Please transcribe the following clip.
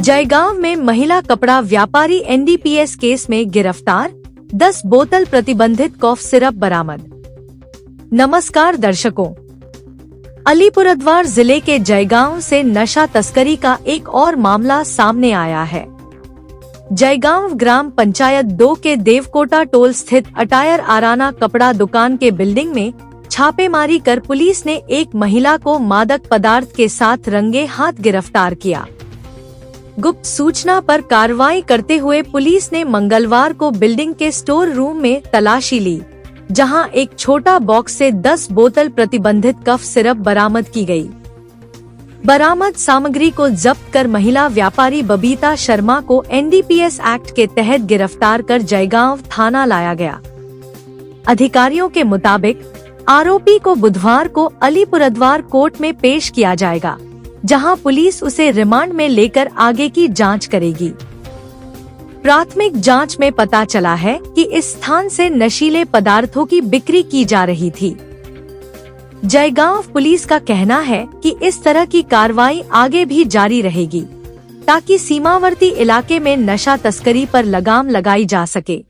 जयगांव में महिला कपड़ा व्यापारी एनडीपीएस केस में गिरफ्तार, 10 बोतल प्रतिबंधित कॉफ सिरप बरामद। नमस्कार दर्शकों, अलीपुरद्वार जिले के जयगांव से नशा तस्करी का एक और मामला सामने आया है। जयगांव ग्राम पंचायत 2 के देवकोटा टोल स्थित अटायर आराना कपड़ा दुकान के बिल्डिंग में छापेमारी कर पुलिस ने एक महिला को मादक पदार्थ के साथ रंगे हाथ गिरफ्तार किया। गुप्त सूचना पर कार्रवाई करते हुए पुलिस ने मंगलवार को बिल्डिंग के स्टोर रूम में तलाशी ली, जहां एक छोटा बॉक्स से 10 बोतल प्रतिबंधित कफ सिरप बरामद की गई। बरामद सामग्री को जब्त कर महिला व्यापारी बबीता शर्मा को एनडीपीएस एक्ट के तहत गिरफ्तार कर जयगांव थाना लाया गया। अधिकारियों के मुताबिक आरोपी को बुधवार को अलीपुरद्वार कोर्ट में पेश किया जाएगा, जहां पुलिस उसे रिमांड में लेकर आगे की जांच करेगी। प्राथमिक जांच में पता चला है कि इस स्थान से नशीले पदार्थों की बिक्री की जा रही थी। जयगांव पुलिस का कहना है कि इस तरह की कार्रवाई आगे भी जारी रहेगी, ताकि सीमावर्ती इलाके में नशा तस्करी पर लगाम लगाई जा सके।